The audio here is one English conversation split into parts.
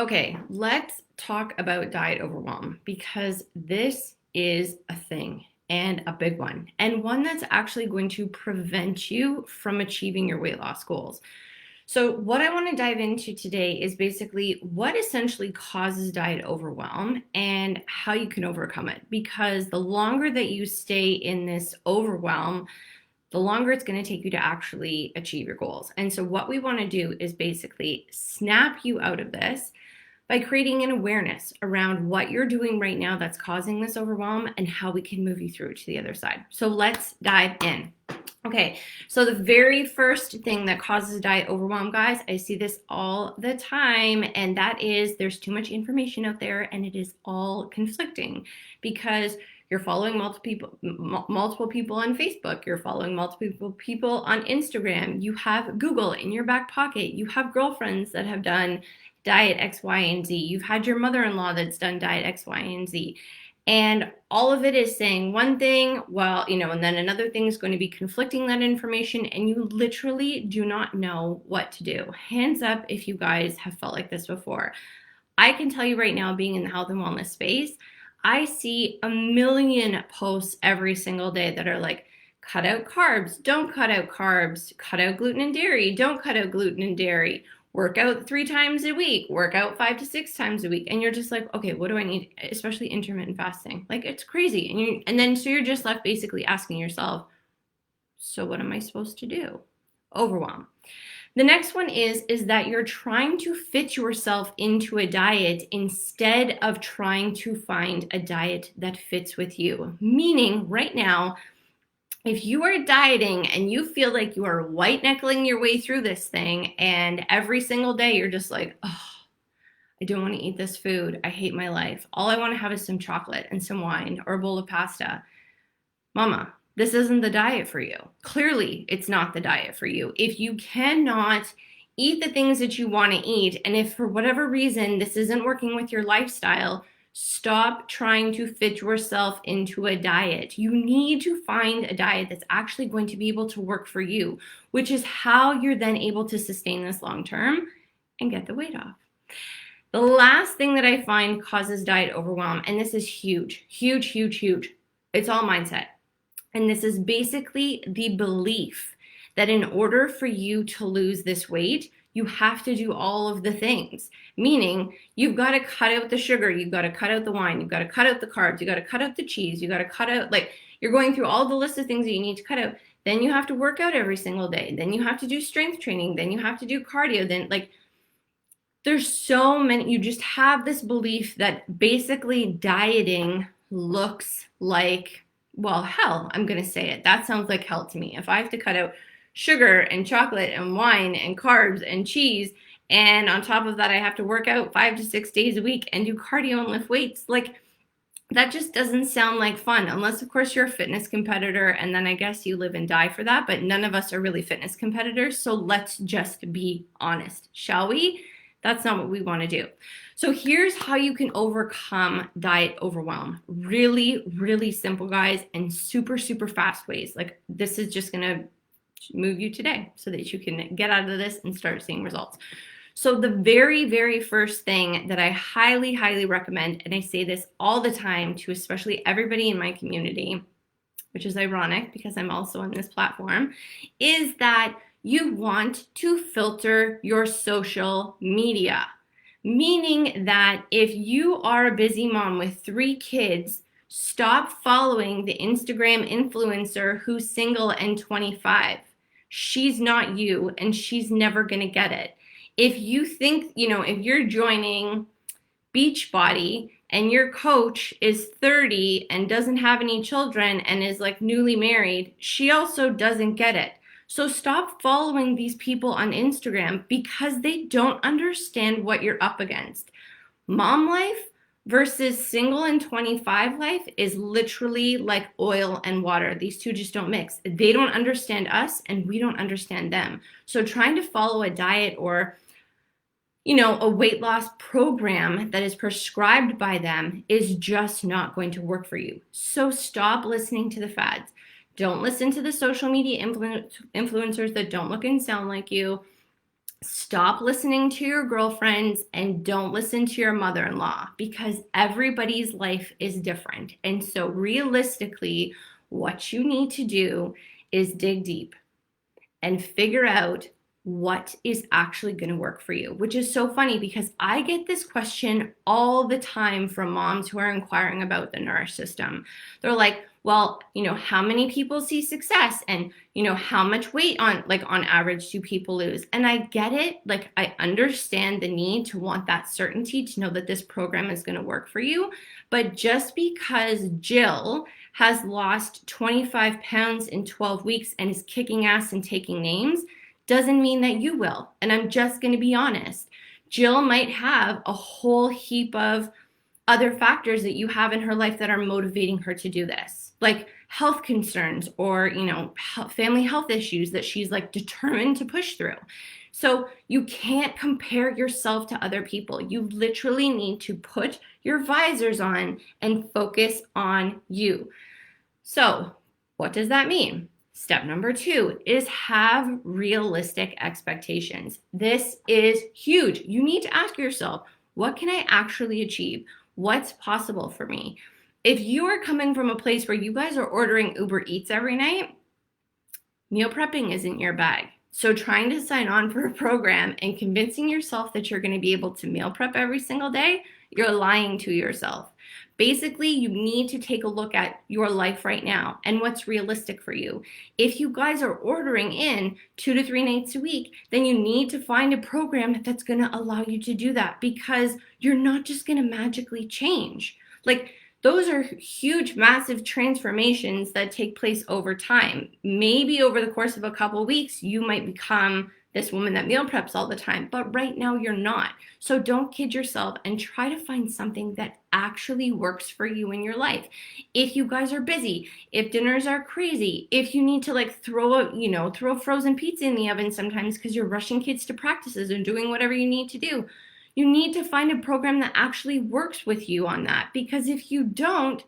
Okay, let's talk about diet overwhelm because this is a thing and a big one, and one that's actually going to prevent you from achieving your weight loss goals. So, what I want to dive into today is basically what essentially causes diet overwhelm and how you can overcome it. Because the longer that you stay in this overwhelm, the longer it's going to take you to actually achieve your goals. And so, what we want to do is basically snap you out of this by creating an awareness around what you're doing right now that's causing this overwhelm and how we can move you through to the other side. So let's dive in. Okay, so the very first thing that causes diet overwhelm, guys, I see this all the time, and that is there's too much information out there and it is all conflicting because you're following multiple people on Facebook, you're following multiple people on Instagram, you have Google in your back pocket, you have girlfriends that have done diet X, Y, and Z. You've had your mother-in-law that's done diet X, Y, and Z. And all of it is saying one thing, well, and then another thing is going to be conflicting that information, and you literally do not know what to do. Hands up if you guys have felt like this before. I can tell you right now, being in the health and wellness space, I see a million posts every single day that are like, cut out carbs, don't cut out carbs, cut out gluten and dairy, don't cut out gluten and dairy, work out 3 times a week, work out 5 to 6 times a week. And you're just like, okay, what do I need? Especially intermittent fasting. Like, it's crazy. So you're just left basically asking yourself, so what am I supposed to do? Overwhelm. The next one is that you're trying to fit yourself into a diet instead of trying to find a diet that fits with you. Meaning right now, if you are dieting and you feel like you are white knuckling your way through this thing, and every single day you're just like, oh, I don't want to eat this food. I hate my life. All I want to have is some chocolate and some wine or a bowl of pasta. Mama, this isn't the diet for you. Clearly, it's not the diet for you. If you cannot eat the things that you want to eat, and if for whatever reason this isn't working with your lifestyle, stop trying to fit yourself into a diet. You need to find a diet that's actually going to be able to work for you, which is how you're then able to sustain this long term and get the weight off. The last thing that I find causes diet overwhelm, and this is huge, huge, huge, huge. It's all mindset. And this is basically the belief that in order for you to lose this weight, you have to do all of the things. Meaning, you've got to cut out the sugar, you've got to cut out the wine, you've got to cut out the carbs, you've got to cut out the cheese, you've got to cut out, like, you're going through all the list of things that you need to cut out. Then you have to work out every single day. Then you have to do strength training. Then you have to do cardio. Then, like, there's so many. You just have this belief that basically dieting looks like, well, hell, I'm going to say it. That sounds like hell to me. If I have to cut out sugar and chocolate and wine and carbs and cheese, and on top of that I have to work out 5 to 6 days a week and do cardio and lift weights, like, that just doesn't sound like fun, unless of course you're a fitness competitor, and then I guess you live and die for that. But none of us are really fitness competitors, so let's just be honest, shall we? That's not what we want to do. So here's how you can overcome diet overwhelm. Really, really simple, guys, and super, super fast ways. Like, this is just going to move you today so that you can get out of this and start seeing results. So the very, very first thing that I highly, highly recommend, and I say this all the time to especially everybody in my community, which is ironic because I'm also on this platform, is that you want to filter your social media. Meaning that if you are a busy mom with 3 kids, stop following the Instagram influencer who's single and 25. She's not you, and she's never going to get it. If you think, if you're joining Beachbody and your coach is 30 and doesn't have any children and is like newly married, she also doesn't get it. So stop following these people on Instagram because they don't understand what you're up against. Mom life versus single and 25 life is literally like oil and water. These two just don't mix. They don't understand us and we don't understand them. So trying to follow a diet or a weight loss program that is prescribed by them is just not going to work for you. So stop listening to the fads. Don't listen to the social media influencers that don't look and sound like you. Stop listening to your girlfriends and don't listen to your mother-in-law, because everybody's life is different. And so realistically, what you need to do is dig deep and figure out what is actually going to work for you, which is so funny because I get this question all the time from moms who are inquiring about the Nourish system. They're like, well, how many people see success, and how much weight on average do people lose? And I get it. Like, I understand the need to want that certainty to know that this program is going to work for you. But just because Jill has lost 25 pounds in 12 weeks and is kicking ass and taking names doesn't mean that you will. And I'm just going to be honest. Jill might have a whole heap of other factors that you have in her life that are motivating her to do this, like health concerns or, family health issues that she's like determined to push through. So you can't compare yourself to other people. You literally need to put your visors on and focus on you. So what does that mean? Step number 2 is have realistic expectations. This is huge. You need to ask yourself, what can I actually achieve? What's possible for me? If you are coming from a place where you guys are ordering Uber Eats every night, meal prepping isn't your bag. So trying to sign on for a program and convincing yourself that you're going to be able to meal prep every single day, you're lying to yourself. Basically, you need to take a look at your life right now and what's realistic for you. If you guys are ordering in 2 to 3 nights a week, then you need to find a program that's going to allow you to do that, because you're not just going to magically change. Like, those are huge, massive transformations that take place over time. Maybe over the course of a couple of weeks, you might become this woman that meal preps all the time, but right now you're not. So don't kid yourself and try to find something that actually works for you in your life. If you guys are busy, if dinners are crazy, if you need to like throw frozen pizza in the oven sometimes because you're rushing kids to practices and doing whatever you need to do, you need to find a program that actually works with you on that. Because if you don't,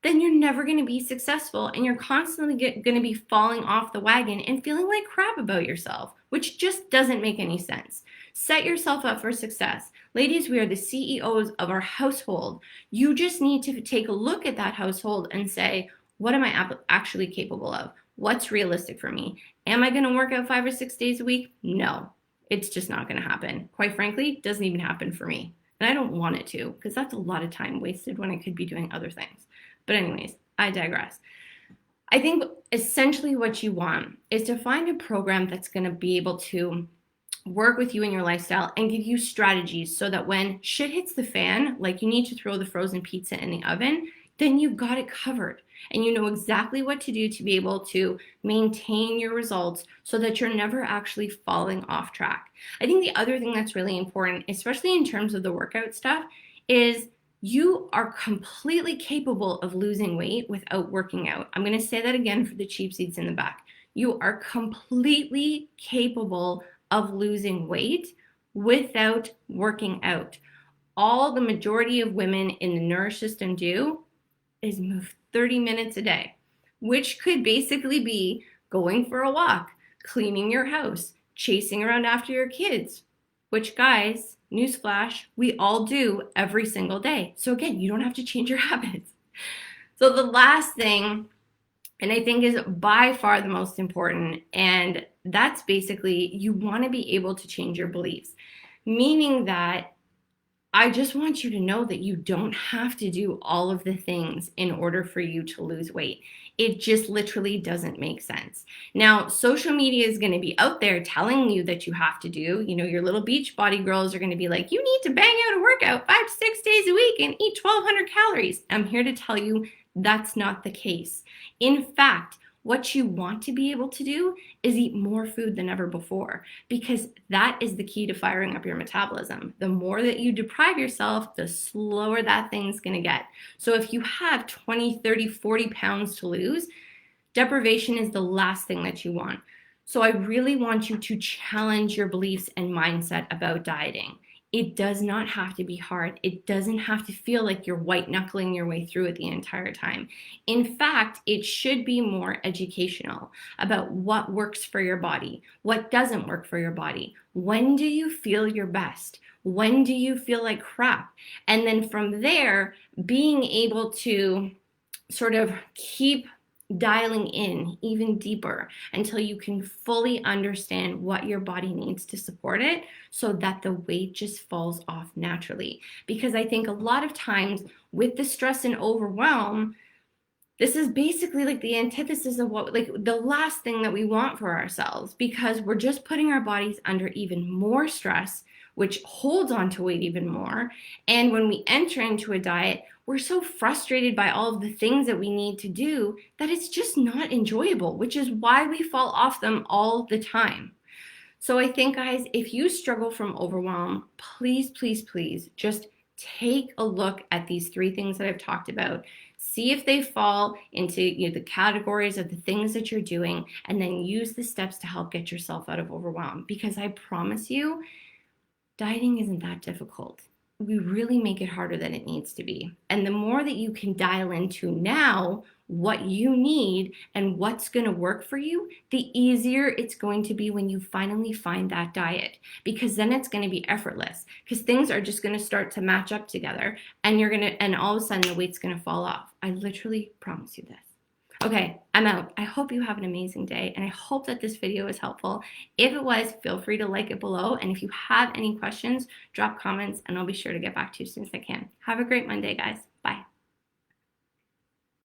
then you're never going to be successful, and you're constantly going to be falling off the wagon and feeling like crap about yourself, which just doesn't make any sense. Set yourself up for success. Ladies, we are the CEOs of our household. You just need to take a look at that household and say, what am I actually capable of? What's realistic for me? Am I going to work out 5 or 6 days a week? No, it's just not going to happen. Quite frankly, it doesn't even happen for me. And I don't want it to, because that's a lot of time wasted when I could be doing other things. But anyways, I digress. I think essentially what you want is to find a program that's going to be able to work with you in your lifestyle and give you strategies so that when shit hits the fan, like you need to throw the frozen pizza in the oven, then you've got it covered and you know exactly what to do to be able to maintain your results so that you're never actually falling off track. I think the other thing that's really important, especially in terms of the workout stuff, is you are completely capable of losing weight without working out. I'm going to say that again for the cheap seats in the back. You are completely capable of losing weight without working out. All the majority of women in the Nourish system do is move 30 minutes a day, which could basically be going for a walk, cleaning your house, chasing around after your kids, which, guys, newsflash, we all do every single day. So again, you don't have to change your habits. So the last thing, and I think is by far the most important, and that's basically you want to be able to change your beliefs, meaning that I just want you to know that you don't have to do all of the things in order for you to lose weight. It just literally doesn't make sense. Now, social media is going to be out there telling you that you have to do, your little beach body girls are going to be like, you need to bang out a workout 5 to 6 days a week and eat 1,200 calories. I'm here to tell you that's not the case. In fact, what you want to be able to do is eat more food than ever before, because that is the key to firing up your metabolism. The more that you deprive yourself, the slower that thing's going to get. So if you have 20, 30, 40 pounds to lose, deprivation is the last thing that you want. So I really want you to challenge your beliefs and mindset about dieting. It does not have to be hard. It doesn't have to feel like you're white knuckling your way through it the entire time. In fact, it should be more educational about what works for your body, what doesn't work for your body. When do you feel your best? When do you feel like crap? And then from there, being able to sort of keep dialing in even deeper until you can fully understand what your body needs to support it so that the weight just falls off naturally. Because I think a lot of times with the stress and overwhelm, this is basically like the antithesis of what, like the last thing that we want for ourselves, because we're just putting our bodies under even more stress, which holds on to weight even more. And when we enter into a diet, we're so frustrated by all of the things that we need to do that it's just not enjoyable, which is why we fall off them all the time. So I think, guys, if you struggle from overwhelm, please, please, please just take a look at these three things that I've talked about. See if they fall into the categories of the things that you're doing, and then use the steps to help get yourself out of overwhelm. Because I promise you, dieting isn't that difficult. We really make it harder than it needs to be. And the more that you can dial into now what you need and what's going to work for you, the easier it's going to be when you finally find that diet. Because then it's going to be effortless. Because things are just going to start to match up together, and and all of a sudden the weight's going to fall off. I literally promise you this. Okay, I'm out. I hope you have an amazing day, and I hope that this video was helpful. If it was, feel free to like it below, and if you have any questions, drop comments, and I'll be sure to get back to you as soon as I can. Have a great Monday, guys.